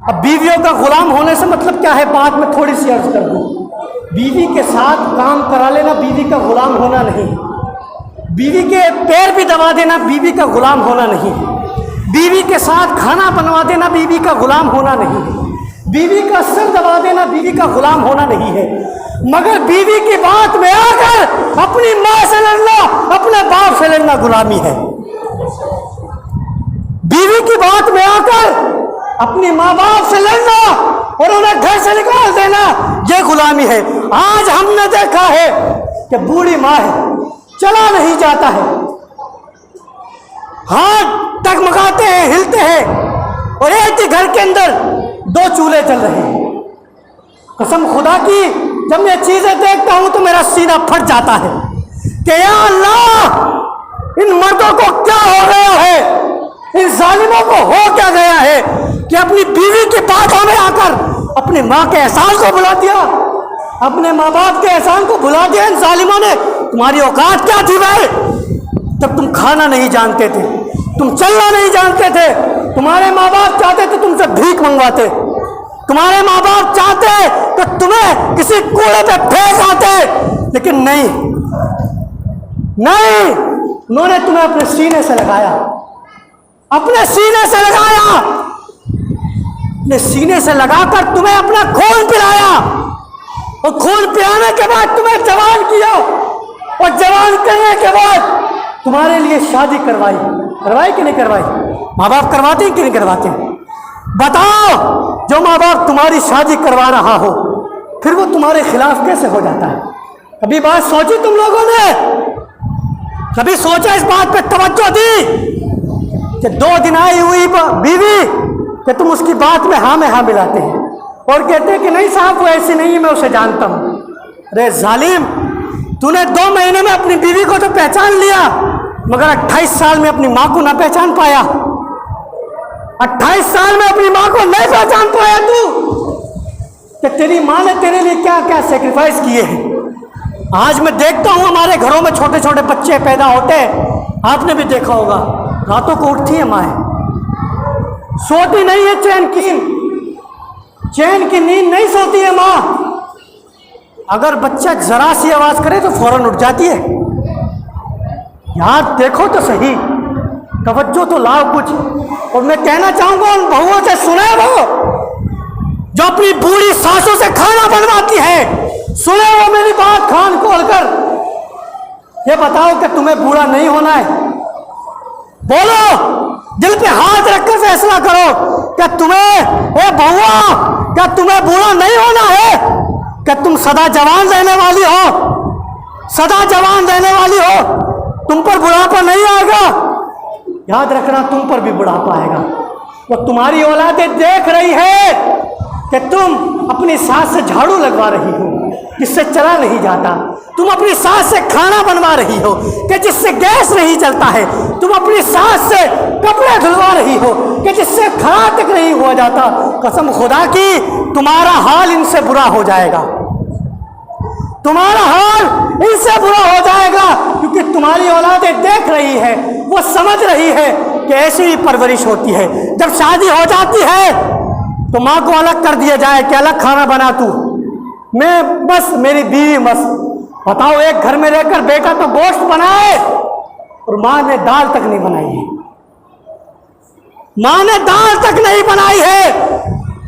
अब बीवियों का गुलाम होने से मतलब क्या है, बात में थोड़ी सी अर्ज कर दूं। बीवी के साथ काम करा लेना बीवी का गुलाम होना नहीं, बीवी के पैर भी दबा देना बीवी का गुलाम होना नहीं, बीवी के साथ खाना बनवा देना बीवी का गुलाम होना नहीं, बीवी का सर दबा देना बीवी का गुलाम होना नहीं है। मगर बीवी की बात में आकर अपनी माँ से लड़ना, अपने बाप से लड़ना गुलामी है। बीवी की बात में आकर अपनी माँ बाप से लड़ना और उन्हें घर से निकाल देना, यह गुलामी है। आज हमने देखा है कि बूढ़ी माँ है, चला नहीं जाता है, हाथ टकमकाते हैं, हिलते हैं, और एक ही घर के अंदर 2 चूल्हे चल रहे हैं। कसम खुदा की जब मैं चीजें देखता हूं तो मेरा सीना फट जाता है कि या अल्लाह, इन मर्दों को क्या हो गया है, इन जालिमों को हो क्या गया है कि अपनी बीवी की बातों में आकर अपनी माँ के एहसान को भुला दिया, अपने माँ बाप के एहसान को भुला दिया। इन जालिमों ने, तुम्हारी औकात क्या थी भाई? तब तुम खाना नहीं जानते थे, तुम चलना नहीं जानते थे, तुम्हारे माँ बाप चाहते थे तुमसे भीख मंगवाते, तुम्हारे माँ बाप चाहते तो तुम्हें किसी कूड़े पे फेंक आते, लेकिन नहीं, उन्होंने तुम्हें अपने सीने से लगाया, अपने सीने से लगाया, अपने सीने से लगाकर तुम्हें अपना खून पिलाया, और खून पिलाने के बाद तुम्हें जवान किया, और जवान करने के बाद तुम्हारे लिए शादी करवाई कि नहीं करवाई? माँ बाप करवाते हैं कि नहीं करवाते? बताओ, जो माँ बाप तुम्हारी शादी करवा रहा हो फिर वो तुम्हारे खिलाफ कैसे हो जाता है? कभी बात सोची तुम लोगों ने? कभी सोचा, इस बात पे तवज्जो दी कि 2 दिन आई हुई बीवी कि तुम उसकी बात में हाँ मिलाते हैं और कहते हैं कि नहीं साहब वो ऐसी नहीं है, मैं उसे जानता हूं। अरे जालिम, तूने 2 महीने में अपनी बीवी को तो पहचान लिया, मगर 28 साल में अपनी माँ को ना पहचान पाया। 28 साल में अपनी माँ को नहीं पहचान पाया तू कि तेरी माँ ने तेरे लिए क्या क्या सेक्रीफाइस किए हैं। आज मैं देखता हूं हमारे घरों में छोटे छोटे बच्चे पैदा होते हैं, आपने भी देखा होगा, रातों को उठती है माँ, सोती नहीं है, चैन की नींद नहीं सोती है माँ। अगर बच्चा जरा सी आवाज करे तो फौरन उठ जाती है। यार देखो तो सही, तवज्जो तो लाओ कुछ। और मैं कहना चाहूंगा उन बहुओं से, सुने वो जो अपनी बूढ़ी सासों से खाना बनवाती है, सुने वो मेरी बात कान खोल कर। ये बताओ कि तुम्हें बूढ़ा नहीं होना है? बोलो, दिल पे हाथ रखकर फैसला करो, क्या तुम्हें, ए बहुआ, क्या तुम्हें बूढ़ा नहीं होना है? क्या तुम सदा जवान रहने वाली हो? सदा जवान रहने वाली हो, तुम पर बुढ़ापा नहीं आएगा। याद रखना, तुम पर भी बुढ़ापा आएगा। वो तुम्हारी औलादें देख रही है कि तुम अपनी सास से झाड़ू लगवा रही हो जिससे चला नहीं जाता, तुम अपनी सास से खाना बनवा रही हो कि जिससे गैस नहीं चलता है, तुम अपनी सास से कपड़े धुलवा रही हो कि जिससे खड़ा तक नहीं हुआ जाता। कसम खुदा की तुम्हारा हाल इनसे बुरा हो जाएगा, तुम्हारा हाल इनसे बुरा हो जाएगा, क्योंकि तुम्हारी औलादें देख रही है, वो समझ रही है कि ऐसी ही परवरिश होती है। जब शादी हो जाती है तो माँ को अलग कर दिया जाए कि अलग खाना बना तू, मैं बस, मेरी बीवी बस। बताओ, एक घर में रहकर बेटा तो गोश्त बनाए और माँ ने दाल तक नहीं बनाई है, माँ ने दाल तक नहीं बनाई है।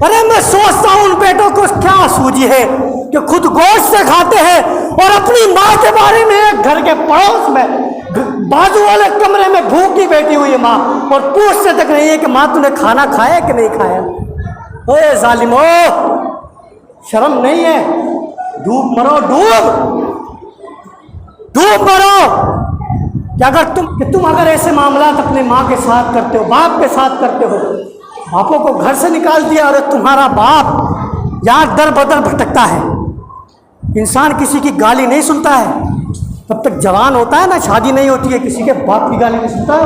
अरे मैं सोचता हूं उन बेटों को क्या सूझी है कि खुद गोश्त से खाते हैं और अपनी माँ के बारे में एक घर के पड़ोस में बाजू वाले कमरे में भूखी बैठी हुई है माँ, और पूछते तक नहीं है कि माँ तूने खाना खाया कि नहीं खाया। ओए जालिमो, शर्म नहीं है? डूब मरो, डूब मरो। कि अगर तुम अगर ऐसे मामलात अपने माँ के साथ करते हो, बाप के साथ करते हो, बापों को घर से निकाल दिया और तुम्हारा बाप यार दर बदर भटकता है। इंसान किसी की गाली नहीं सुनता है तब तक जवान होता है ना, शादी नहीं होती है, किसी के बाप की गाली नहीं सुनता है।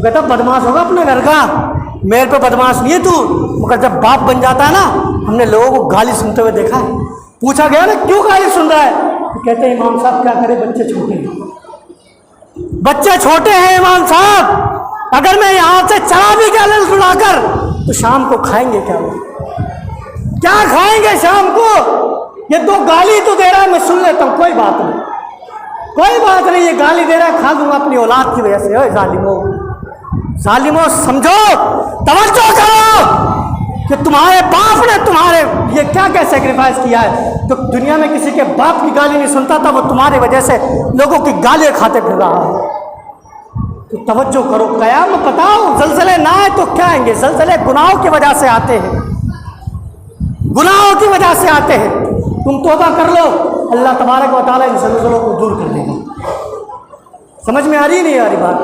बेटा बदमाश होगा अपने घर का, मेरे पे बदमाश नहीं है तू, मगर जब बाप बन जाता है ना, हमने लोगों को गाली सुनते हुए देखा है। पूछा गया ना क्यों गाली सुन रहा है, तो कहते हैं इमाम साहब क्या करें, बच्चे छोटे हैं, बच्चे छोटे हैं इमाम साहब। अगर मैं यहाँ से चला भी गया लड़ाकर तो शाम को खाएंगे क्या? क्या खाएंगे शाम को? ये दो गाली तो दे रहा है, मैं सुन लेता हूँ, कोई बात नहीं, कोई बात नहीं, ये गाली दे रहा है, खा दूंगा अपनी औलाद की वजह से। ओए जालिमो, जालिमो समझो, तवज्जो करो कि तुम्हारे बाप ने तुम्हारे ये क्या क्या सेक्रीफाइस किया है। तो दुनिया में किसी के बाप की गाली नहीं सुनता था, वो तुम्हारी वजह से लोगों की गालियां खाते फिर रहा है। तो तवज्जो करो, कयाम बताओ, ज़लज़ले ना आए तो क्या आएंगे? ज़लज़ले गुनाहों की वजह से आते हैं, गुनाहों की वजह से आते हैं। तुम तौबा कर लो, अल्लाह तबारक व तआला इन ज़लज़लों को दूर कर देगा। समझ में आ रही नहीं आ रही बात?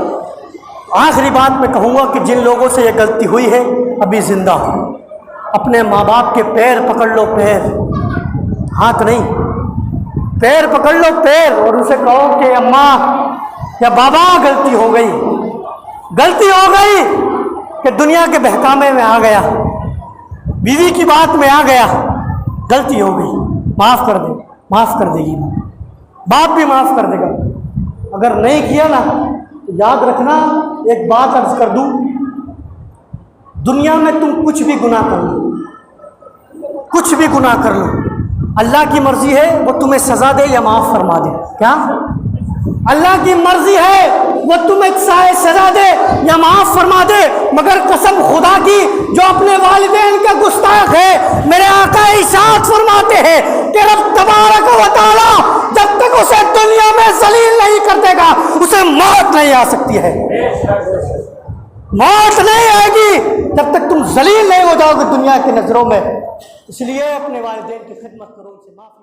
आखिरी बात मैं कहूँगा कि जिन लोगों से ये गलती हुई है, अभी जिंदा हो, अपने माँ बाप के पैर पकड़ लो, पैर, हाथ नहीं, पैर पकड़ लो, पैर, और उनसे कहो कि अम्मा या बाबा गलती हो गई, गलती हो गई कि दुनिया के बहकामे में आ गया, बीवी की बात में आ गया, गलती हो गई, माफ़ कर दे। माफ़ कर देगी, बाप भी माफ़ कर देगा। अगर नहीं किया ना तो याद रखना, एक बात अर्ज कर दूं, दुनिया में तुम कुछ भी गुनाह कर लो, कुछ भी गुनाह कर लो, अल्लाह की मर्जी है वो तुम्हें सजा दे या माफ़ फरमा दे। क्या? अल्लाह की मर्जी है वो तुम्हें चाहे सजा दे या माफ़ फरमा दे, मगर कसम खुदा की जो अपने वालिदैन का गुस्ताख है, मेरे आका इरशाद फरमाते हैं कि रब तबारक व तआला जब तक उसे दुनिया में जलील नहीं कर देगा, उसे मौत नहीं आ सकती है, मौत नहीं आएगी जब तक तुम जलील नहीं हो जाओगे दुनिया की नजरों में। इसलिए अपने वालिदैन की खिदमत करो, उनसे माफी